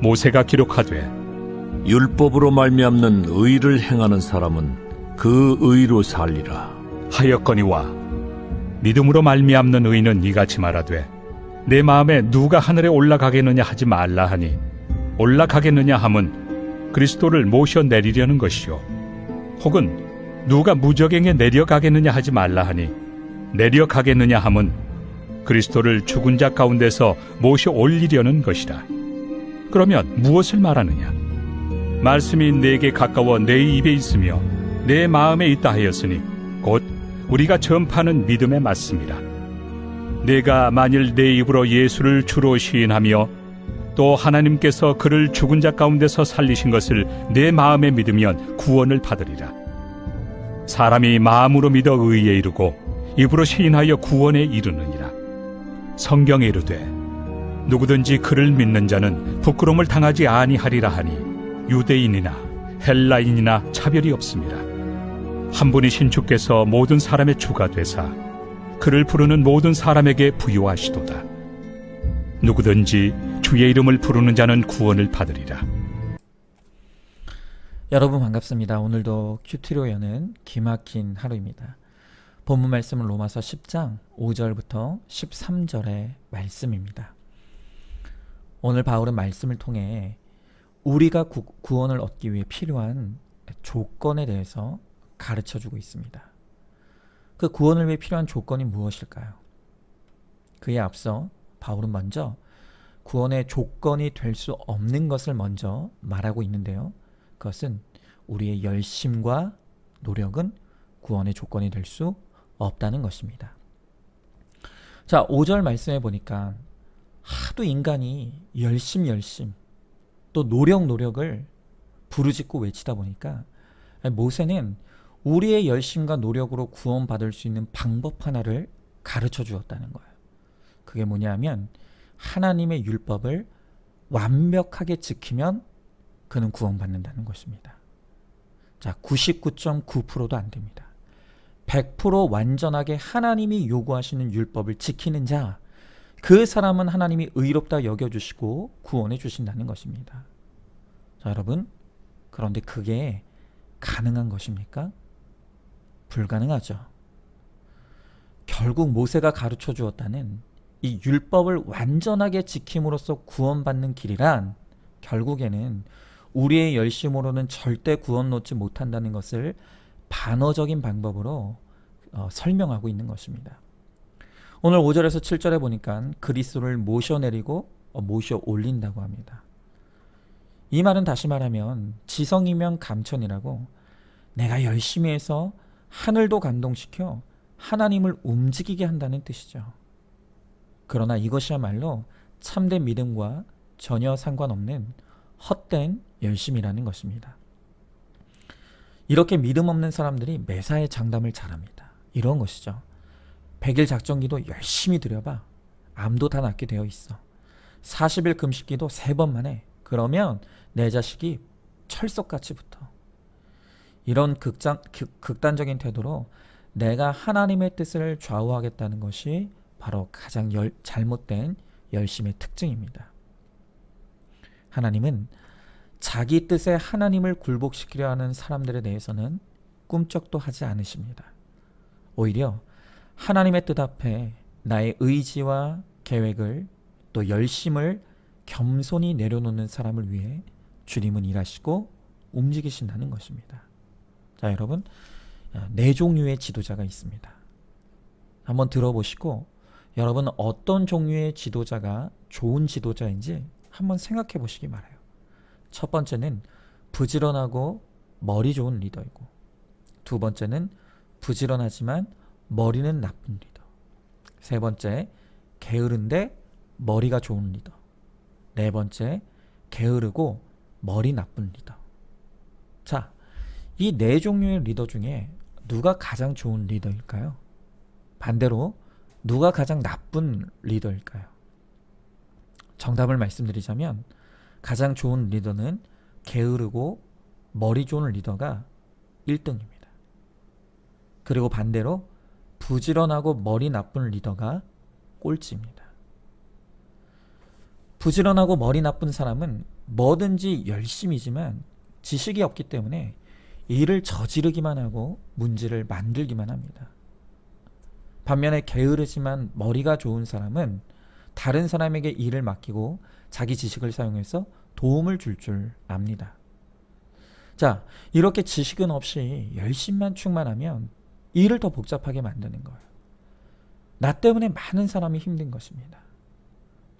모세가 기록하되 율법으로 말미암는 의를 행하는 사람은 그 의로 살리라. 하였거니와 믿음으로 말미암는 의는 이같이 말하되 내 마음에 누가 하늘에 올라가겠느냐 하지 말라 하니 올라가겠느냐 함은 그리스도를 모셔 내리려는 것이요 혹은 누가 무저갱에 내려가겠느냐 하지 말라 하니 내려가겠느냐 함은 그리스도를 죽은 자 가운데서 모셔 올리려는 것이라. 그러면 무엇을 말하느냐? 말씀이 내게 가까워 내 입에 있으며 내 마음에 있다 하였으니 곧 우리가 전파하는 믿음의 말씀이라. 내가 만일 내 입으로 예수를 주로 시인하며 또 하나님께서 그를 죽은 자 가운데서 살리신 것을 내 마음에 믿으면 구원을 받으리라. 사람이 마음으로 믿어 의에 이르고 입으로 시인하여 구원에 이르느니라. 성경에 이르되 누구든지 그를 믿는 자는 부끄러움을 당하지 아니하리라 하니 유대인이나 헬라인이나 차별이 없습니다. 한 분이신 주께서 모든 사람의 주가 되사 그를 부르는 모든 사람에게 부요하시도다. 누구든지 주의 이름을 부르는 자는 구원을 받으리라. 여러분 반갑습니다. 오늘도 큐티로 여는 기막힌 하루입니다. 본문 말씀은 로마서 10장 5절부터 13절의 말씀입니다. 오늘 바울은 말씀을 통해 우리가 구원을 얻기 위해 필요한 조건에 대해서 가르쳐주고 있습니다. 그 구원을 위해 필요한 조건이 무엇일까요? 그에 앞서 바울은 먼저 구원의 조건이 될 수 없는 것을 먼저 말하고 있는데요. 그것은 우리의 열심과 노력은 구원의 조건이 될 수 없다는 것입니다. 자, 5절 말씀해 보니까 하도 인간이 열심 또 노력을 부르짖고 외치다 보니까 모세는 우리의 열심과 노력으로 구원받을 수 있는 방법 하나를 가르쳐 주었다는 거예요. 그게 뭐냐면 하나님의 율법을 완벽하게 지키면 그는 구원받는다는 것입니다. 자, 99.9%도 안 됩니다. 100% 완전하게 하나님이 요구하시는 율법을 지키는 자, 그 사람은 하나님이 의롭다 여겨주시고 구원해 주신다는 것입니다. 자, 여러분, 그런데 그게 가능한 것입니까? 불가능하죠. 결국 모세가 가르쳐 주었다는 이 율법을 완전하게 지킴으로써 구원받는 길이란 결국에는 우리의 열심으로는 절대 구원 얻지 못한다는 것을 반어적인 방법으로 설명하고 있는 것입니다. 오늘 5절에서 7절에 보니까 그리스도를 모셔내리고 모셔 올린다고 합니다. 이 말은 다시 말하면 지성이면 감천이라고 내가 열심히 해서 하늘도 감동시켜 하나님을 움직이게 한다는 뜻이죠. 그러나 이것이야말로 참된 믿음과 전혀 상관없는 헛된 열심이라는 것입니다. 이렇게 믿음 없는 사람들이 매사에 장담을 잘합니다. 이런 것이죠. 100일 작정기도 열심히 들여봐. 암도 다 낫게 되어 있어. 40일 금식기도 3번 만에. 그러면 내 자식이 철석같이 붙어. 이런 극단적인 태도로 내가 하나님의 뜻을 좌우하겠다는 것이 바로 가장 잘못된 열심의 특징입니다. 하나님은 자기 뜻에 하나님을 굴복시키려 하는 사람들에 대해서는 꿈쩍도 하지 않으십니다. 오히려 하나님의 뜻 앞에 나의 의지와 계획을 또 열심을 겸손히 내려놓는 사람을 위해 주님은 일하시고 움직이신다는 것입니다. 자, 여러분, 4종류의 지도자가 있습니다. 한번 들어보시고 여러분 어떤 종류의 지도자가 좋은 지도자인지 한번 생각해 보시기 바라요. 첫 번째는 부지런하고 머리 좋은 리더이고, 두 번째는 부지런하지만 머리는 나쁜 리더, 세 번째 게으른데 머리가 좋은 리더, 네 번째 게으르고 머리 나쁜 리더. 자, 이 4종류의 리더 중에 누가 가장 좋은 리더일까요? 반대로 누가 가장 나쁜 리더일까요? 정답을 말씀드리자면 가장 좋은 리더는 게으르고 머리 좋은 리더가 1등입니다. 그리고 반대로 부지런하고 머리 나쁜 리더가 꼴찌입니다. 부지런하고 머리 나쁜 사람은 뭐든지 열심이지만 지식이 없기 때문에 일을 저지르기만 하고 문제를 만들기만 합니다. 반면에 게으르지만 머리가 좋은 사람은 다른 사람에게 일을 맡기고 자기 지식을 사용해서 도움을 줄 압니다. 자, 이렇게 지식은 없이 열심만 충만하면 일을 더 복잡하게 만드는 거예요. 나 때문에 많은 사람이 힘든 것입니다.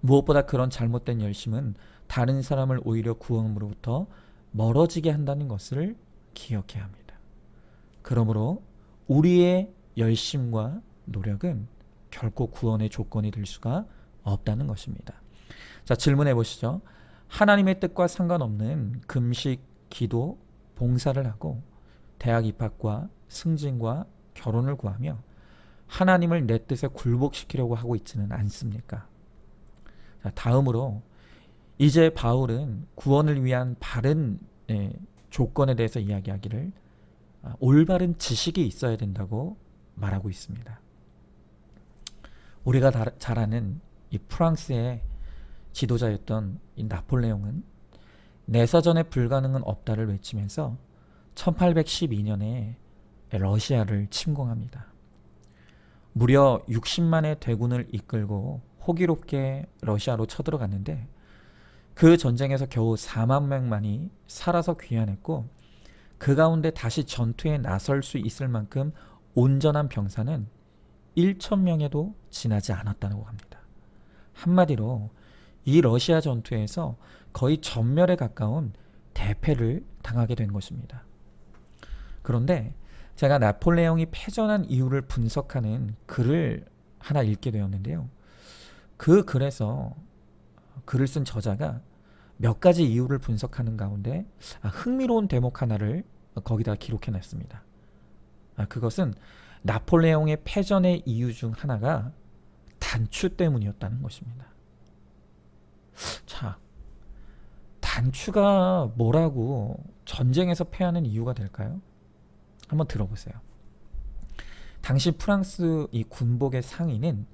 무엇보다 그런 잘못된 열심은 다른 사람을 오히려 구원으로부터 멀어지게 한다는 것을 기억해야 합니다. 그러므로 우리의 열심과 노력은 결코 구원의 조건이 될 수가 없다는 것입니다. 자, 질문해 보시죠. 하나님의 뜻과 상관없는 금식, 기도, 봉사를 하고 대학 입학과 승진과 결혼을 구하며 하나님을 내 뜻에 굴복시키려고 하고 있지는 않습니까? 자, 다음으로 이제 바울은 구원을 위한 바른 조건에 대해서 이야기하기를 올바른 지식이 있어야 된다고 말하고 있습니다. 우리가 잘 아는 이 프랑스의 지도자였던 이 나폴레옹은 내사전에 불가능은 없다를 외치면서 1812년에 러시아를 침공합니다. 무려 60만의 대군을 이끌고 호기롭게 러시아로 쳐들어갔는데 그 전쟁에서 겨우 4만 명만이 살아서 귀환했고 그 가운데 다시 전투에 나설 수 있을 만큼 온전한 병사는 1,000명에도 지나지 않았다고 합니다. 한마디로 이 러시아 전투에서 거의 전멸에 가까운 대패를 당하게 된 것입니다. 그런데 제가 나폴레옹이 패전한 이유를 분석하는 글을 하나 읽게 되었는데요. 그 글에서 글을 쓴 저자가 몇 가지 이유를 분석하는 가운데 흥미로운 대목 하나를 거기다 기록해놨습니다. 그것은 나폴레옹의 패전의 이유 중 하나가 단추 때문이었다는 것입니다. 자, 단추가 뭐라고 전쟁에서 패하는 이유가 될까요? 한번 들어보세요. 당시 프랑스 이 군복의 상의는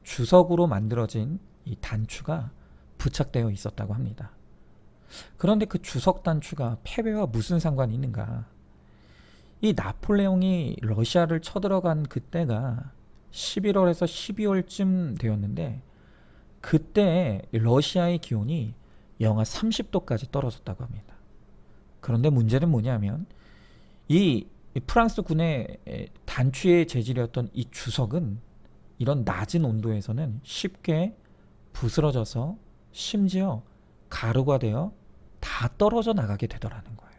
주석으로 만들어진 이 단추가 부착되어 있었다고 합니다. 그런데 그 주석 단추가 패배와 무슨 상관이 있는가? 이 나폴레옹이 러시아를 쳐들어간 그때가 11월에서 12월쯤 되었는데 그때 러시아의 기온이 영하 30도까지 떨어졌다고 합니다. 그런데 문제는 뭐냐면 이 프랑스 군의 단추의 재질이었던 이 주석은 이런 낮은 온도에서는 쉽게 부스러져서 심지어 가루가 되어 다 떨어져 나가게 되더라는 거예요.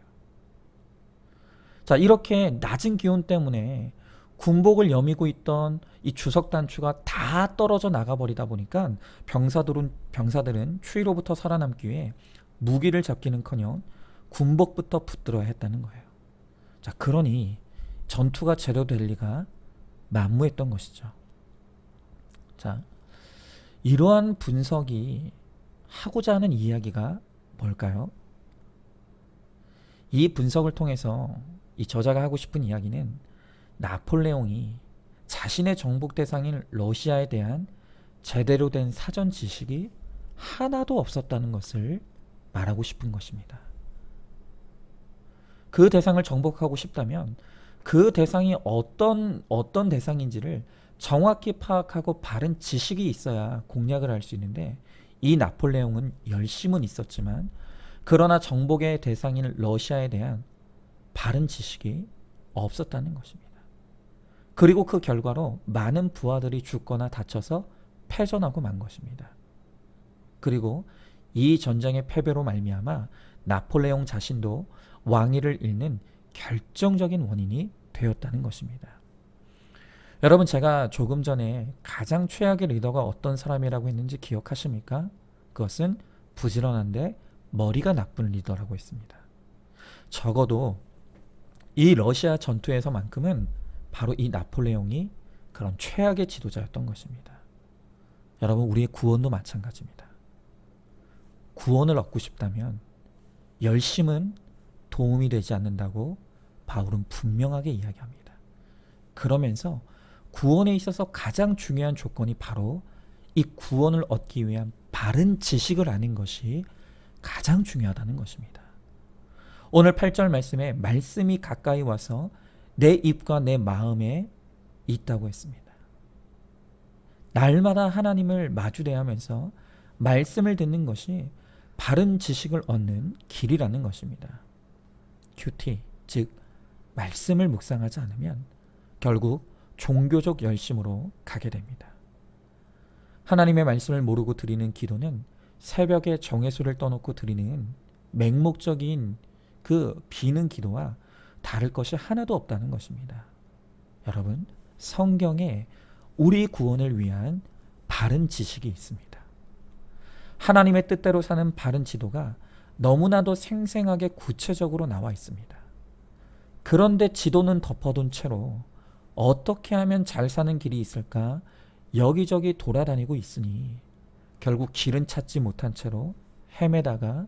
자, 이렇게 낮은 기온 때문에 군복을 여미고 있던 이 주석 단추가 다 떨어져 나가버리다 보니까 병사들은 추위로부터 살아남기 위해 무기를 잡기는커녕 군복부터 붙들어야 했다는 거예요. 자, 그러니 전투가 제대로 될 리가 만무했던 것이죠. 자, 이러한 분석이 하고자 하는 이야기가 뭘까요? 이 분석을 통해서 이 저자가 하고 싶은 이야기는 나폴레옹이 자신의 정복 대상인 러시아에 대한 제대로 된 사전 지식이 하나도 없었다는 것을 말하고 싶은 것입니다. 그 대상을 정복하고 싶다면 그 대상이 어떤 대상인지를 정확히 파악하고 바른 지식이 있어야 공략을 할 수 있는데 이 나폴레옹은 열심은 있었지만 그러나 정복의 대상인 러시아에 대한 바른 지식이 없었다는 것입니다. 그리고 그 결과로 많은 부하들이 죽거나 다쳐서 패전하고 만 것입니다. 그리고 이 전쟁의 패배로 말미암아 나폴레옹 자신도 왕위를 잃는 결정적인 원인이 되었다는 것입니다. 여러분, 제가 조금 전에 가장 최악의 리더가 어떤 사람이라고 했는지 기억하십니까? 그것은 부지런한데 머리가 나쁜 리더라고 했습니다. 적어도 이 러시아 전투에서만큼은 바로 이 나폴레옹이 그런 최악의 지도자였던 것입니다. 여러분, 우리의 구원도 마찬가지입니다. 구원을 얻고 싶다면 열심은 도움이 되지 않는다고 바울은 분명하게 이야기합니다. 그러면서 구원에 있어서 가장 중요한 조건이 바로 이 구원을 얻기 위한 바른 지식을 아는 것이 가장 중요하다는 것입니다. 오늘 8절 말씀에 말씀이 가까이 와서 내 입과 내 마음에 있다고 했습니다. 날마다 하나님을 마주대하면서 말씀을 듣는 것이 바른 지식을 얻는 길이라는 것입니다. 큐티, 즉 말씀을 묵상하지 않으면 결국 종교적 열심으로 가게 됩니다. 하나님의 말씀을 모르고 드리는 기도는 새벽에 정예수를 떠놓고 드리는 맹목적인 그 비는 기도와 다를 것이 하나도 없다는 것입니다. 여러분, 성경에 우리 구원을 위한 바른 지식이 있습니다. 하나님의 뜻대로 사는 바른 지도가 너무나도 생생하게 구체적으로 나와 있습니다. 그런데 지도는 덮어둔 채로 어떻게 하면 잘 사는 길이 있을까 여기저기 돌아다니고 있으니 결국 길은 찾지 못한 채로 헤매다가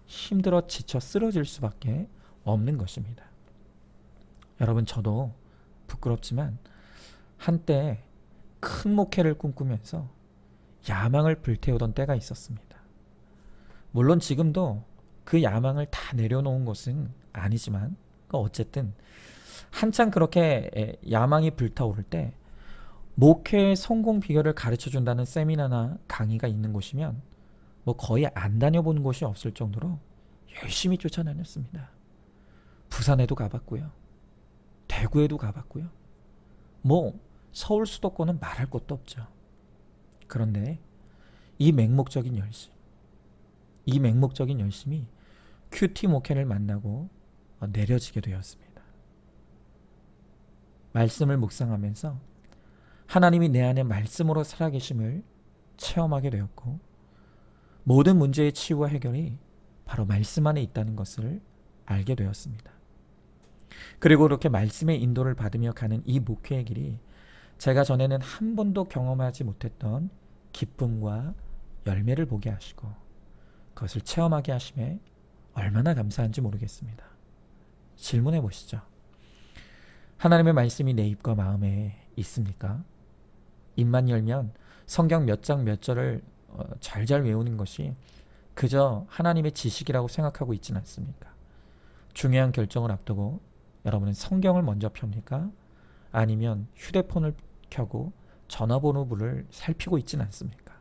힘들어 지쳐 쓰러질 수밖에 없는 것입니다. 여러분, 저도 부끄럽지만 한때 큰 목회를 꿈꾸면서 야망을 불태우던 때가 있었습니다. 물론 지금도 그 야망을 다 내려놓은 것은 아니지만 어쨌든 한창 그렇게 야망이 불타오를 때 목회의 성공 비결을 가르쳐준다는 세미나나 강의가 있는 곳이면 거의 안 다녀본 곳이 없을 정도로 열심히 쫓아다녔습니다. 부산에도 가봤고요. 대구에도 가봤고요. 서울 수도권은 말할 것도 없죠. 그런데 이 맹목적인 열심이 큐티 목회를 만나고 내려지게 되었습니다. 말씀을 묵상하면서 하나님이 내 안에 말씀으로 살아계심을 체험하게 되었고 모든 문제의 치유와 해결이 바로 말씀 안에 있다는 것을 알게 되었습니다. 그리고 그렇게 말씀의 인도를 받으며 가는 이 목회의 길이 제가 전에는 한 번도 경험하지 못했던 기쁨과 열매를 보게 하시고 그것을 체험하게 하심에 얼마나 감사한지 모르겠습니다. 질문해 보시죠. 하나님의 말씀이 내 입과 마음에 있습니까? 입만 열면 성경 몇 장 몇 절을 잘잘 외우는 것이 그저 하나님의 지식이라고 생각하고 있지는 않습니까? 중요한 결정을 앞두고 여러분은 성경을 먼저 펴니까 아니면 휴대폰을 켜고 전화번호부를 살피고 있지는 않습니까?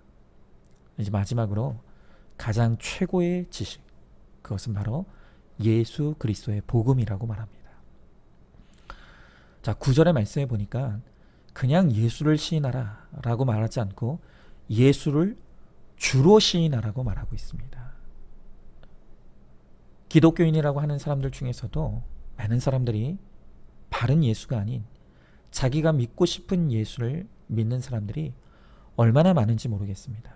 이제 마지막으로 가장 최고의 지식, 그것은 바로 예수 그리스도의 복음이라고 말합니다. 자, 9절의 말씀에 보니까 그냥 예수를 시인하라 라고 말하지 않고 예수를 주로 시인하라고 말하고 있습니다. 기독교인이라고 하는 사람들 중에서도 많은 사람들이 바른 예수가 아닌 자기가 믿고 싶은 예수를 믿는 사람들이 얼마나 많은지 모르겠습니다.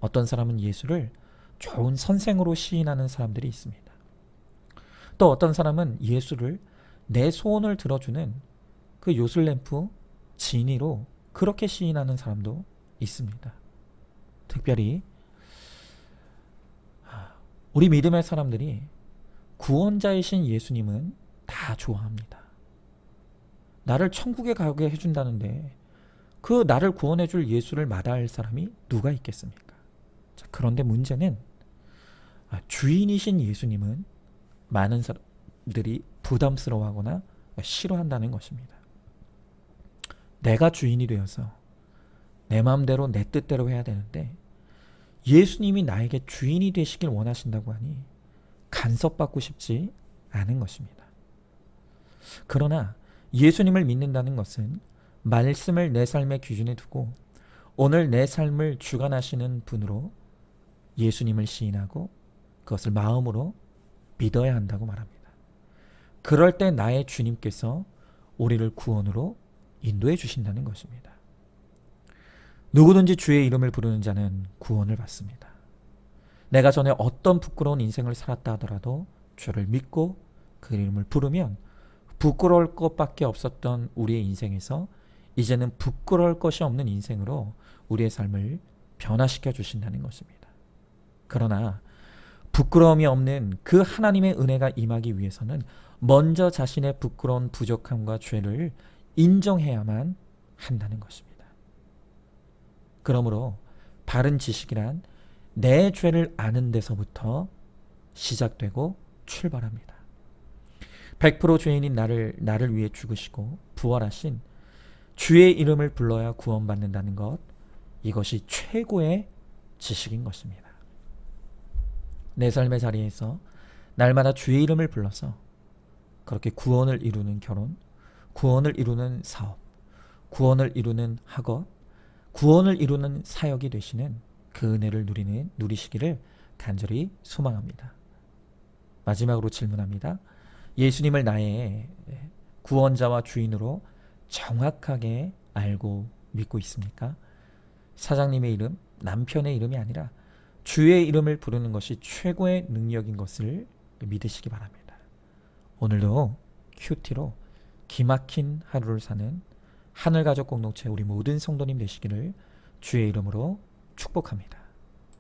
어떤 사람은 예수를 좋은 선생으로 시인하는 사람들이 있습니다. 또 어떤 사람은 예수를 내 소원을 들어주는 그 요술램프 지니로 그렇게 시인하는 사람도 있습니다. 특별히 우리 믿음의 사람들이 구원자이신 예수님은 다 좋아합니다. 나를 천국에 가게 해준다는데 그 나를 구원해줄 예수를 마다할 사람이 누가 있겠습니까? 자, 그런데 문제는 주인이신 예수님은 많은 사람들이 부담스러워하거나 싫어한다는 것입니다. 내가 주인이 되어서 내 마음대로 내 뜻대로 해야 되는데 예수님이 나에게 주인이 되시길 원하신다고 하니 간섭받고 싶지 않은 것입니다. 그러나 예수님을 믿는다는 것은 말씀을 내 삶의 기준에 두고 오늘 내 삶을 주관하시는 분으로 예수님을 시인하고 그것을 마음으로 믿어야 한다고 말합니다. 그럴 때 나의 주님께서 우리를 구원으로 인도해 주신다는 것입니다. 누구든지 주의 이름을 부르는 자는 구원을 받습니다. 내가 전에 어떤 부끄러운 인생을 살았다 하더라도 주를 믿고 그 이름을 부르면 부끄러울 것밖에 없었던 우리의 인생에서 이제는 부끄러울 것이 없는 인생으로 우리의 삶을 변화시켜 주신다는 것입니다. 그러나 부끄러움이 없는 그 하나님의 은혜가 임하기 위해서는 먼저 자신의 부끄러운 부족함과 죄를 인정해야만 한다는 것입니다. 그러므로 바른 지식이란 내 죄를 아는 데서부터 시작되고 출발합니다. 100% 죄인인 나를 위해 죽으시고 부활하신 주의 이름을 불러야 구원받는다는 것, 이것이 최고의 지식인 것입니다. 내 삶의 자리에서 날마다 주의 이름을 불러서 그렇게 구원을 이루는 결혼, 구원을 이루는 사업, 구원을 이루는 학업, 구원을 이루는 사역이 되시는 그 은혜를 누리시기를 간절히 소망합니다. 마지막으로 질문합니다. 예수님을 나의 구원자와 주인으로 정확하게 알고 믿고 있습니까? 사장님의 이름, 남편의 이름이 아니라 주의 이름을 부르는 것이 최고의 능력인 것을 믿으시기 바랍니다. 오늘도 큐티로 기막힌 하루를 사는 하늘가족 공동체 우리 모든 성도님 되시기를 주의 이름으로 축복합니다.